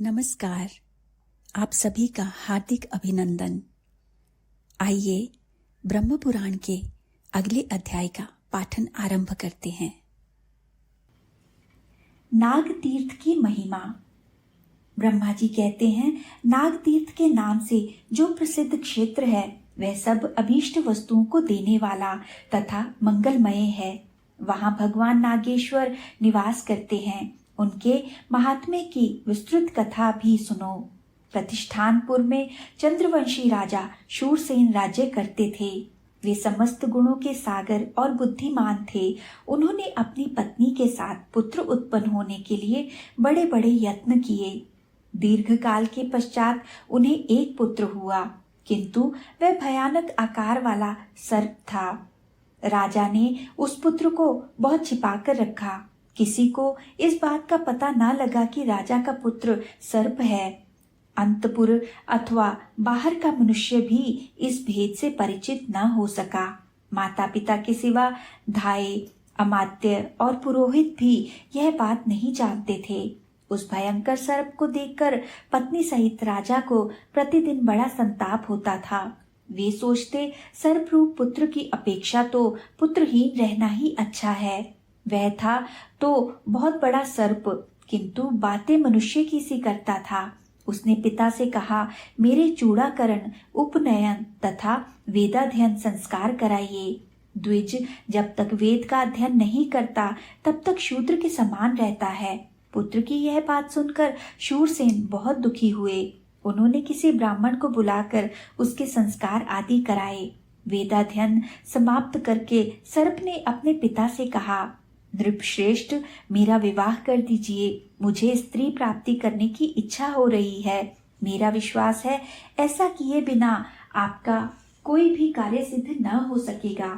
नमस्कार। आप सभी का हार्दिक अभिनंदन। आइए ब्रह्म पुराण के अगले अध्याय का पाठन आरंभ करते हैं। नाग तीर्थ की महिमा। ब्रह्मा जी कहते हैं, नाग तीर्थ के नाम से जो प्रसिद्ध क्षेत्र है वह सब अभीष्ट वस्तुओं को देने वाला तथा मंगलमय है। वहां भगवान नागेश्वर निवास करते हैं। उनके महात्म्य की विस्तृत कथा भी सुनो। प्रतिष्ठानपुर में चंद्रवंशी राजा शूरसेन राज्य करते थे। वे समस्त गुणों के सागर और बुद्धिमान थे। उन्होंने अपनी पत्नी के साथ पुत्र उत्पन्न होने के लिए बड़े बड़े यत्न किए। दीर्घ काल के पश्चात उन्हें एक पुत्र हुआ, किंतु वह भयानक आकार वाला सर्प था। राजा ने उस पुत्र को बहुत छिपाकर रखा। किसी को इस बात का पता न लगा कि राजा का पुत्र सर्प है। अंतपुर अथवा बाहर का मनुष्य भी इस भेद से परिचित न हो सका। माता पिता के सिवा धाये, अमात्य और पुरोहित भी यह बात नहीं जानते थे। उस भयंकर सर्प को देखकर पत्नी सहित राजा को प्रतिदिन बड़ा संताप होता था। वे सोचते, सर्प रूप पुत्र की अपेक्षा तो पुत्रहीन रहना ही अच्छा है। वह था तो बहुत बड़ा सर्प, किंतु बातें मनुष्य की सी करता था। उसने पिता से कहा, मेरे चूड़ाकरण, उपनयन तथा वेदाध्ययन संस्कार कराइए। द्विज जब तक वेद का अध्ययन नहीं करता तब तक शूद्र के समान रहता है। पुत्र की यह बात सुनकर शूरसेन बहुत दुखी हुए। उन्होंने किसी ब्राह्मण को बुलाकर उसके संस्कार आदि कराए। वेदाध्ययन समाप्त करके सर्प ने अपने पिता से कहा, नृपश्रेष्ठ, मेरा विवाह कर दीजिए। मुझे स्त्री प्राप्ति करने की इच्छा हो रही है। मेरा विश्वास है ऐसा किए बिना आपका कोई भी कार्य सिद्ध न हो सकेगा।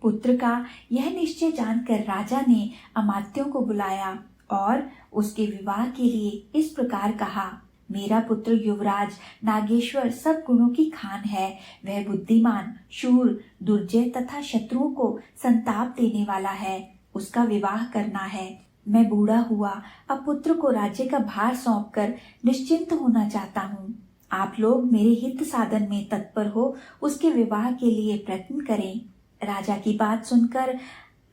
पुत्र का यह निश्चय जानकर राजा ने अमात्यों को बुलाया और उसके विवाह के लिए इस प्रकार कहा, मेरा पुत्र युवराज नागेश्वर सब गुणों की खान है। वह बुद्धिमान, शूर, दुर्जय तथा शत्रुओं को संताप देने वाला है। उसका विवाह करना है। मैं बूढ़ा हुआ, अब पुत्र को राज्य का भार सौंपकर निश्चिंत होना चाहता हूँ। आप लोग मेरे हित साधन में तत्पर हो उसके विवाह के लिए प्रयत्न करें। राजा की बात सुनकर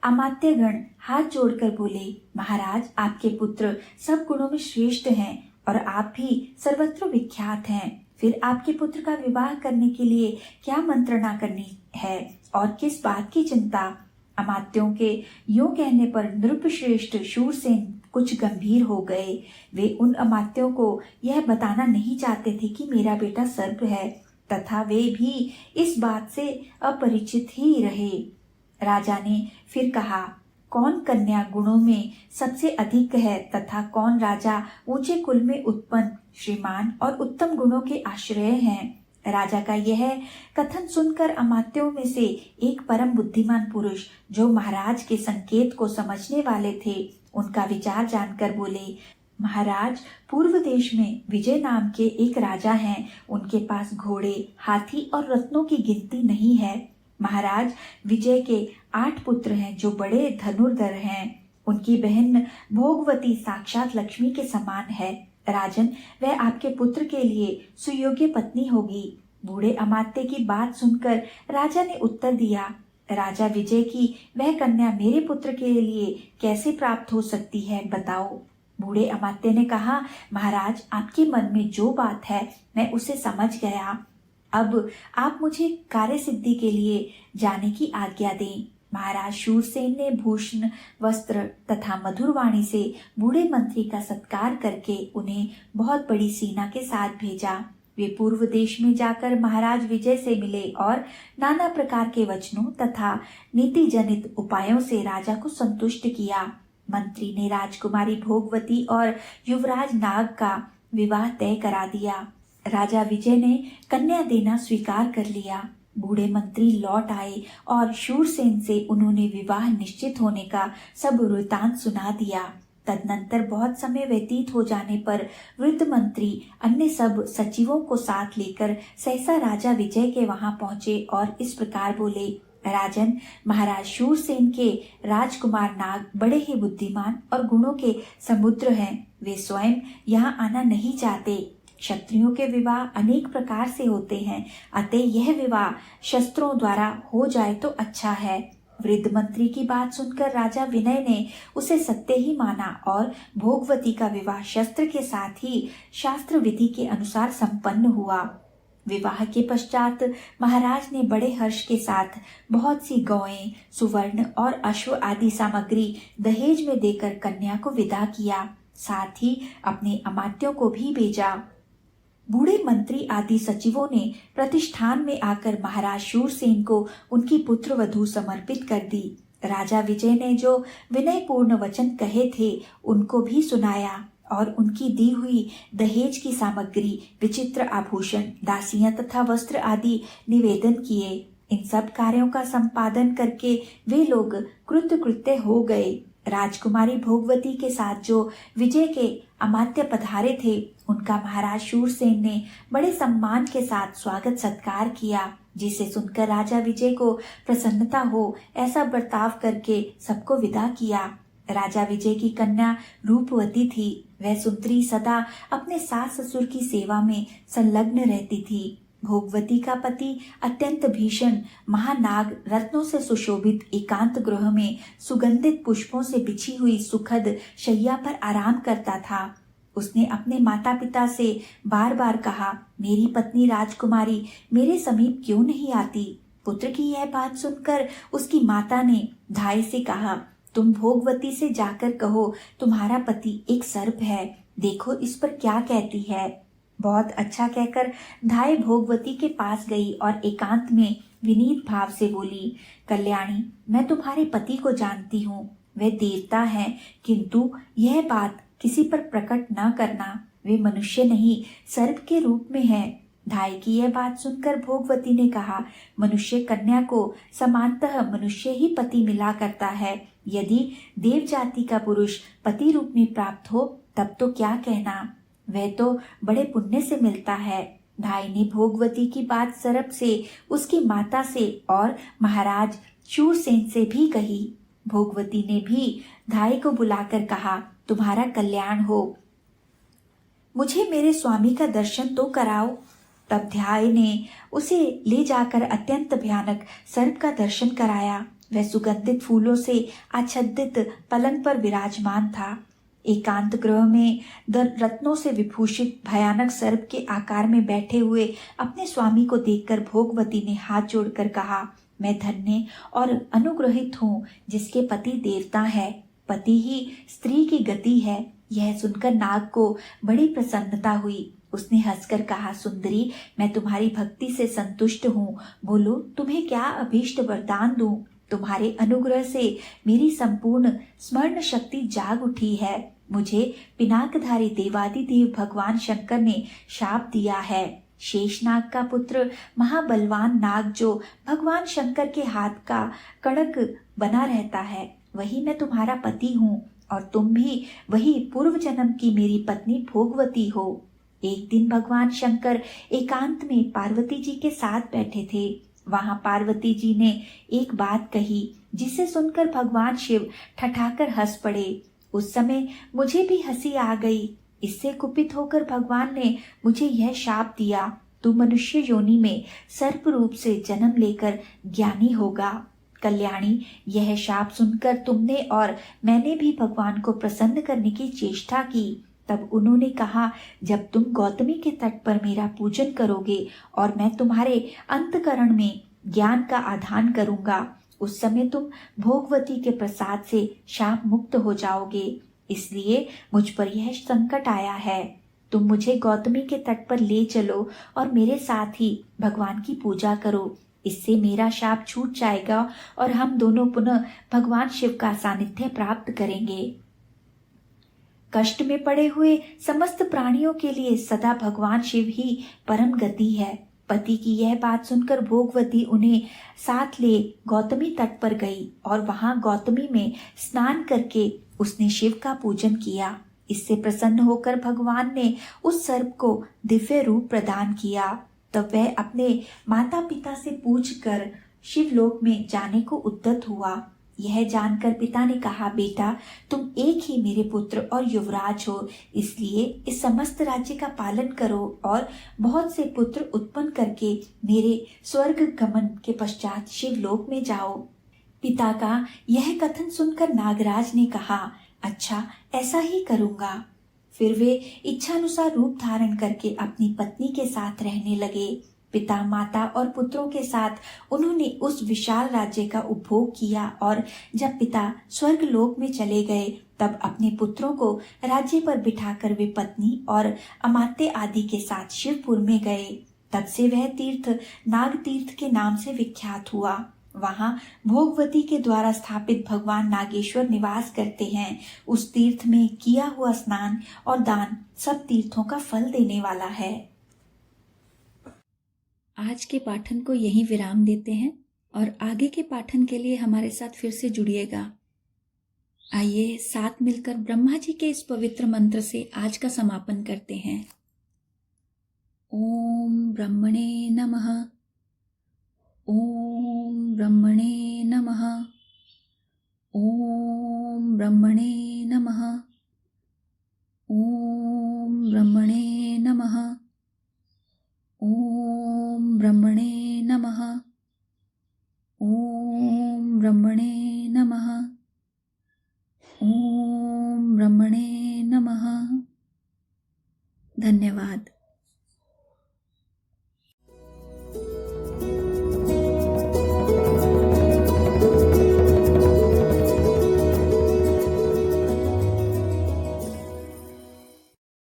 अमात्यगण हाथ जोड़कर बोले, महाराज, आपके पुत्र सब गुणों में श्रेष्ठ हैं और आप भी सर्वत्र विख्यात हैं। फिर आपके पुत्र का विवाह करने के लिए क्या मंत्रणा करनी है और किस बात की चिंता। अमात्यों के यूं कहने पर नृपश्रेष्ठ शूरसेन कुछ गंभीर हो गए। वे उन अमात्यों को यह बताना नहीं चाहते थे कि मेरा बेटा सर्प है, तथा वे भी इस बात से अपरिचित ही रहे। राजा ने फिर कहा, कौन कन्या गुणों में सबसे अधिक है तथा कौन राजा ऊंचे कुल में उत्पन्न, श्रीमान और उत्तम गुणों के आश्रय हैं। राजा का यह कथन सुनकर अमात्यों में से एक परम बुद्धिमान पुरुष, जो महाराज के संकेत को समझने वाले थे, उनका विचार जानकर बोले, महाराज, पूर्व देश में विजय नाम के एक राजा हैं। उनके पास घोड़े, हाथी और रत्नों की गिनती नहीं है। महाराज, विजय के 8 पुत्र हैं जो बड़े धनुर्धर हैं। उनकी बहन भोगवती साक्षात लक्ष्मी के समान है। राजन, वह आपके पुत्र के लिए सुयोग्य पत्नी होगी। बूढ़े अमात्य की बात सुनकर राजा ने उत्तर दिया, राजा विजय की वह कन्या मेरे पुत्र के लिए कैसे प्राप्त हो सकती है, बताओ। बूढ़े अमात्य ने कहा, महाराज, आपके मन में जो बात है मैं उसे समझ गया। अब आप मुझे कार्य सिद्धि के लिए जाने की आज्ञा दें। महाराज शूरसेन ने भूषण, वस्त्र तथा मधुर वाणी से बूढ़े मंत्री का सत्कार करके उन्हें बहुत बड़ी सेना के साथ भेजा। वे पूर्व देश में जाकर महाराज विजय से मिले और नाना प्रकार के वचनों तथा नीति जनित उपायों से राजा को संतुष्ट किया। मंत्री ने राजकुमारी भोगवती और युवराज नाग का विवाह तय करा दिया। राजा विजय ने कन्या देना स्वीकार कर लिया। बूढ़े मंत्री लौट आए और शूरसेन से उन्होंने विवाह निश्चित होने का सब वृतांत सुना दिया। तदनंतर बहुत समय व्यतीत हो जाने पर वृद्ध मंत्री अन्य सब सचिवों को साथ लेकर सहसा राजा विजय के वहां पहुंचे और इस प्रकार बोले, राजन, महाराज शूरसेन के राजकुमार नाग बड़े ही बुद्धिमान और गुणों के समुद्र हैं। वे स्वयं यहाँ आना नहीं चाहते। क्षत्रियों के विवाह अनेक प्रकार से होते हैं, अतः यह विवाह शस्त्रों द्वारा हो जाए तो अच्छा है। वृद्ध मंत्री की बात सुनकर राजा विनय ने उसे सत्य ही माना और भोगवती का विवाह शस्त्र के साथ ही शास्त्र विधि के अनुसार संपन्न हुआ। विवाह के पश्चात महाराज ने बड़े हर्ष के साथ बहुत सी गौएं, सुवर्ण और अश्व आदि सामग्री दहेज में देकर कन्या को विदा किया। साथ ही अपने अमात्यों को भी भेजा। बूढ़े मंत्री आदि सचिवों ने प्रतिष्ठान में आकर महाराज शूरसेन को उनकी पुत्र वधू समर्पित कर दी। राजा विजय ने जो विनयपूर्ण वचन कहे थे उनको भी सुनाया और उनकी दी हुई दहेज की सामग्री, विचित्र आभूषण, दासियां तथा वस्त्र आदि निवेदन किए। इन सब कार्यों का संपादन करके वे लोग कृतकृत्य हो गए। राजकुमारी भोगवती के साथ जो विजय के अमात्य पधारे थे उनका महाराज शूरसेन ने बड़े सम्मान के साथ स्वागत सत्कार किया, जिसे सुनकर राजा विजय को प्रसन्नता हो ऐसा बर्ताव करके सबको विदा किया। राजा विजय की कन्या रूपवती थी। वह सुंदरी सदा अपने सास ससुर की सेवा में संलग्न रहती थी। भोगवती का पति अत्यंत भीषण महानाग रत्नों से सुशोभित एकांत गृह में सुगंधित पुष्पों से बिछी हुई सुखद शैया पर आराम करता था। उसने अपने माता पिता से बार बार कहा, मेरी पत्नी राजकुमारी मेरे समीप क्यों नहीं आती? पुत्र की यह बात सुनकर उसकी माता ने धाय से कहा, तुम भोगवती से जाकर कहो तुम्हारा पति एक सर्प है, देखो इस पर क्या कहती है। बहुत अच्छा कहकर धाय भोगवती के पास गई और एकांत में विनीत भाव से बोली, कल्याणी, मैं तुम्हारे पति को जानती हूँ, वह देवता है, किंतु यह बात किसी पर प्रकट न करना। वे मनुष्य नहीं, सर्प के रूप में है। धाय की यह बात सुनकर भोगवती ने कहा, मनुष्य कन्या को समानतः मनुष्य ही पति मिला करता है। यदि देव जाति का पुरुष पति रूप में प्राप्त हो तब तो क्या कहना, वह तो बड़े पुण्य से मिलता है। धाय ने भोगवती की बात सर्प से, उसकी माता से और महाराज शूरसेन से भी कही। भोगवती ने भी धाय को बुलाकर कहा, तुम्हारा कल्याण हो, मुझे मेरे स्वामी का दर्शन तो कराओ। तब धाय ने उसे ले जाकर अत्यंत भयानक सर्प का दर्शन कराया। वह सुगंधित फूलों से आच्छादित पलंग पर विराजमान था। एकांत गृह में रत्नों से विभूषित भयानक सर्प के आकार में बैठे हुए अपने स्वामी को देखकर भोगवती ने हाथ जोड़कर कहा, मैं धन्य और अनुग्रहित हूँ जिसके पति देवता है, पति ही स्त्री की गति है। यह सुनकर नाग को बड़ी प्रसन्नता हुई। उसने हंसकर कहा, सुंदरी, मैं तुम्हारी भक्ति से संतुष्ट हूँ, बोलो तुम्हें क्या अभीष्ट वरदान दूं? तुम्हारे अनुग्रह से मेरी संपूर्ण स्मरण शक्ति जाग उठी है। मुझे पिनाकधारी देवादिदेव भगवान शंकर ने शाप दिया है। शेषनाग का पुत्र महाबलवान नाग जो भगवान शंकर के हाथ का कड़क बना रहता है, वही मैं तुम्हारा पति हूँ और तुम भी वही पूर्व जन्म की मेरी पत्नी भोगवती हो। एक दिन भगवान शंकर एकांत में पार्वती जी के साथ बैठे थे। वहां पार्वती जी ने एक बात कही जिसे सुनकर भगवान शिव ठठाकर हंस पड़े। उस समय मुझे भी हंसी आ गई। इससे कुपित होकर भगवान ने मुझे यह शाप दिया, तू मनुष्य योनि में सर्प रूप से जन्म लेकर ज्ञानी होगा। कल्याणी, यह शाप सुनकर तुमने और मैंने भी भगवान को प्रसन्न करने की चेष्टा की। तब उन्होंने कहा, जब तुम गौतमी के तट पर मेरा पूजन करोगे और मैं तुम्हारे अंतकरण में ज्ञान का आधान करूंगा, उस समय तुम भोगवती के प्रसाद से शाप मुक्त हो जाओगे। इसलिए मुझ पर यह संकट आया है। तुम मुझे गौतमी के तट पर ले चलो और मेरे साथ ही भगवान की पूजा करो। इससे मेरा शाप छूट जाएगा और हम दोनों पुनः भगवान शिव का सानिध्य प्राप्त करेंगे। कष्ट में पड़े हुए समस्त प्राणियों के लिए सदा भगवान शिव ही परम गति है। पति की यह बात सुनकर भोगवती उन्हें साथ ले गौतमी तट पर गई और वहां गौतमी में स्नान करके उसने शिव का पूजन किया। इससे प्रसन्न होकर भगवान ने उस सर्प को दिव्य रूप प्रदान किया। तब वह अपने माता पिता से पूछकर शिवलोक में जाने को उद्यत हुआ। यह जानकर पिता ने कहा, बेटा तुम एक ही मेरे पुत्र और युवराज हो, इसलिए इस समस्त राज्य का पालन करो और बहुत से पुत्र उत्पन्न करके मेरे स्वर्ग गमन के पश्चात शिवलोक में जाओ। पिता का यह कथन सुनकर नागराज ने कहा, अच्छा ऐसा ही करूंगा। फिर वे इच्छानुसार रूप धारण करके अपनी पत्नी के साथ रहने लगे। पिता, माता और पुत्रों के साथ उन्होंने उस विशाल राज्य का उपभोग किया और जब पिता स्वर्गलोक में चले गए तब अपने पुत्रों को राज्य पर बिठाकर वे पत्नी और अमात्य आदि के साथ शिवपुर में गए। तब से वह तीर्थ नाग तीर्थ के नाम से विख्यात हुआ। वहां भोगवती के द्वारा स्थापित भगवान नागेश्वर निवास करते हैं। उस तीर्थ में किया हुआ स्नान और दान सब तीर्थों का फल देने वाला है। आज के पाठन को यहीं विराम देते हैं और आगे के पाठन के लिए हमारे साथ फिर से जुड़िएगा। आइए साथ मिलकर ब्रह्मा जी के इस पवित्र मंत्र से आज का समापन करते हैं। ओम ब्रह्मणे नमः। ओम ब्रह्मणे नमः। ओम ब्रह्मणे नमः। ओम ब्रह्मणे नमः। ओम ब्रह्मणे नमः। ओम ब्रह्मणे नमः। ओम ब्रह्मणे नमः। धन्यवाद।